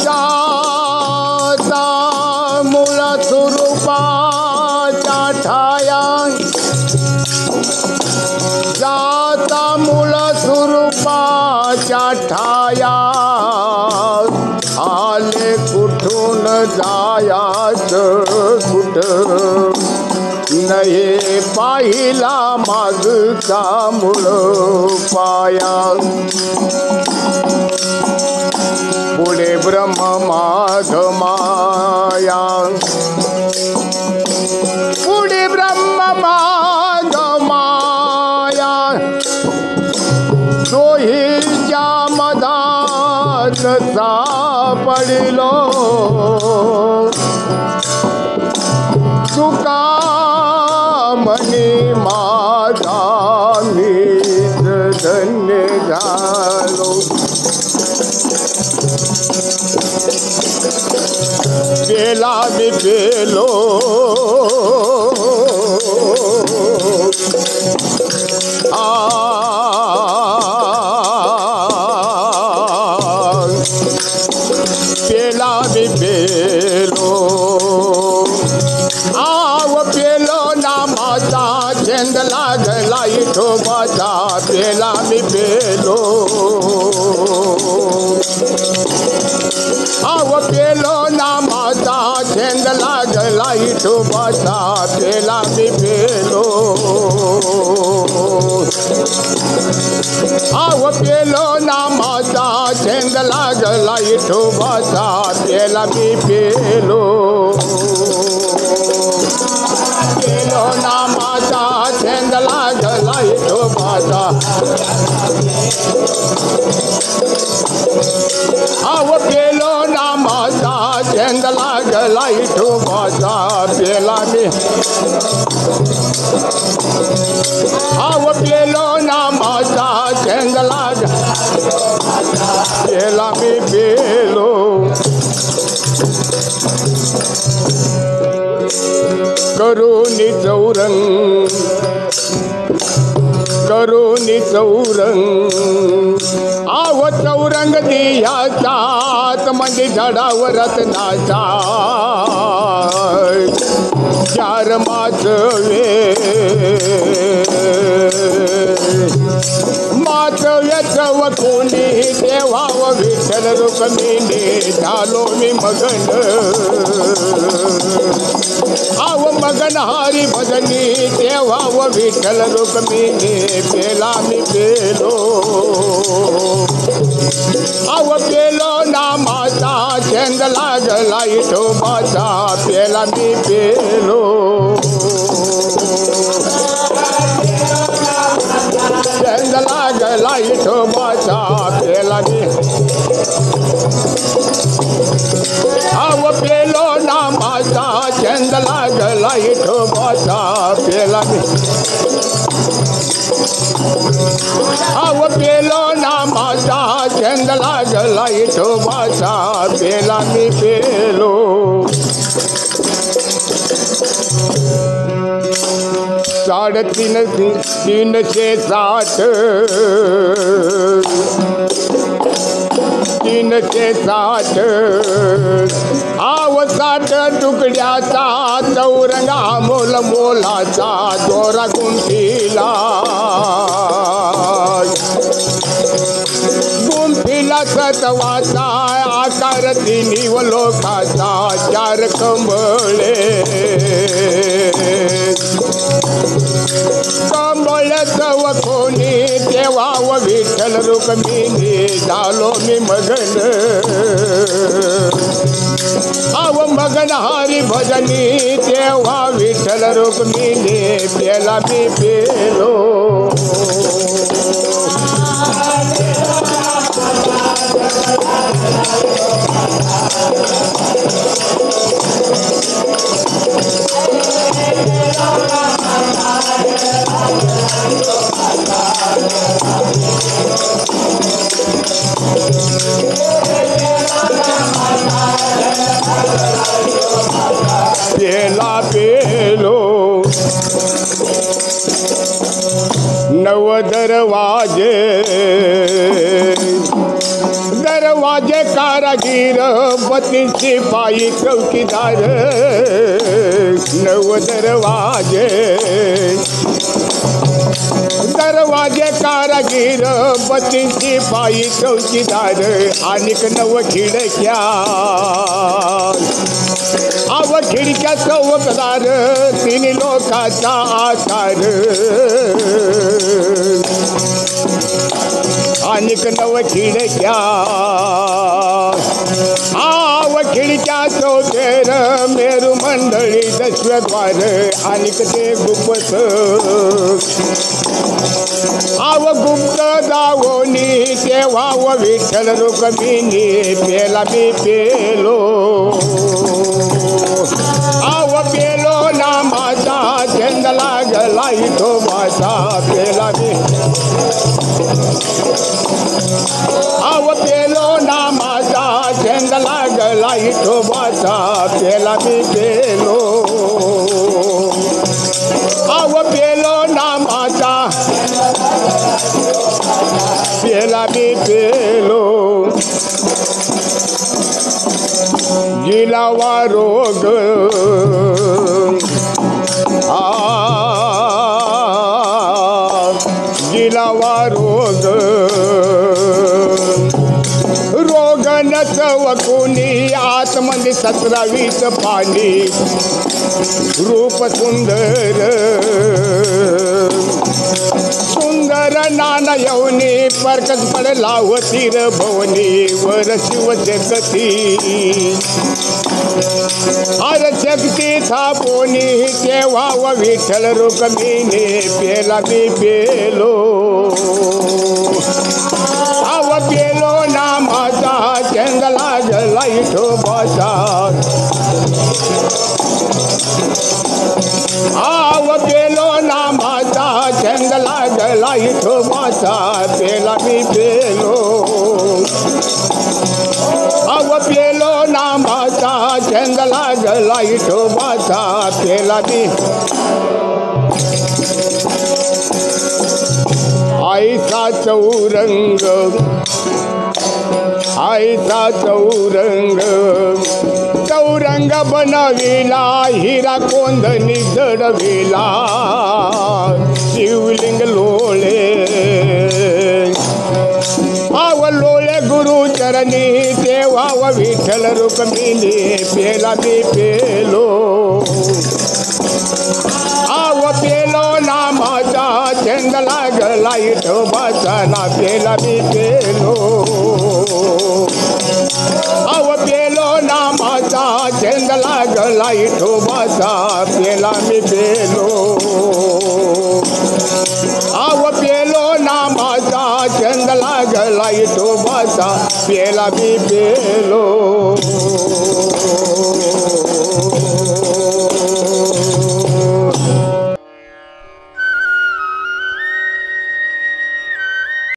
जाता मूळ स्वरूपाच्या ठाया जाता मूळ स्वरूपाच्या ठाया आले कुठून जायाचं कुठं नये पाहिला मागचा मूळ पाया पुढे ब्रह्म माग माया पुढे ब्रह्म माग माया तोहीच्या मधात सापडिलो तुका म्हणे माझा मीच धन्य झालो पेला मी पेलो पेला मी पेलो आव पेलो नामाचा छंद लागला विठोबाचा पेला मी पेलो आव पेलो नामाचा छंद लागला विठोबाचा पेला मी पेलो आव पेलो नामाचा छंद लागला विठोबाचा पेला मी पेलो पेलो नामाचा छंद लागला विठोबाचा आव पेलो नामाचा छंद लागला विठोबाचा पेला मी आव पेलो नामाचा छंद लागला पेला मी पेलो करुणी चौरंग आव चौरंग दियाचात म्हणजे झाडावर रत्नाचा चार माचव्याचं व कोणी देवा व विठ्ठल रुक्मिणी झालो मी मगन आव मगन हरी भजनी देवा व विठ्ठल रुक्मिणी पेला मी पेलो आव पेलो नामाचा छंद लागला विठोबाचा पेला मी पेलो छंद लागला विठोबाचा पेला मी आव पेलो नामाचा छंद लागला विठोबाचा पेला मी आव पेलो नामाचा छंद लागला विठोबाचा पेला मी पेलो तीनशे साठ आव 60 तुकड्याचा चौरंगा मोल मोलाचा दोरा गुंफीला सतवाचा आकार तिन्ही व लोकाचा चार कंबळे कंबळ्याचं व कोणी देवा व विठ्ठल रुक्मिणी झालो मी मगन आव मगन हरी भजनी देवा विठ्ठल रुक्मिणी पेला मी पेलो पेला पेलो नव दरवाजे दरवाजे कारागीर 32 शिपाई चौकीदार 9 दरवाजे कारागीर 32 शिपाई चौकीदार आणिक 9 खिडक्या अव खिडक्या चौकदार 3 लोकाचा आकार आणिक 9 खिडक्या आव खिडक्या 14 मेरू मंडळी 10 द्वार आणिक ते गुप्त आव गुप्त दावोनी तेव्हा व विठ्ठल रुक्मिणी पेला मी पेलो आव पेलो नामाचा छंद लागला इथो माझा पेला मी आव पेलो नामाचा छंद लागला इथो माझा पेला मी पेलो आव पेलो नामाचा पेला मी पेलो गिलावा रोग गिलावा रोग नचवकुनी आतमध्ये 17-20 पाणी रूप सुंदर सुंदर नाना यवनी परकस पडला होतीर भवनी वर शिव जगती अर शक्ती थापोनी तेव्हा व विठ्ठल रुक्मिणी पेला मी पेलो आव पेलो नामाचा छंद लागला इथो बसा आव पेलो नामाचा छंद लागला इथो बसा पेला मी पेलो आव पेलो नामाचा छंद लागला इथो बसा पेला मी आईचा चौरंग आईचा चौरंग चौरंग बनविला हिरा कोंदणी जडविला शिवलिंग लोळे आव लोळे गुरुचरणी तेव्हा व विठ्ठल रुक्मिणी पेला मी पेलो आव पेलो नामाचा छंद लागला इथो बसना पेला मी पेलो आव पेलो नामाचा छंद लागला इथो बसा पेला मी पेलो आव पेलो नामाचा छंद लागला इथो बसा पेला मी पेलो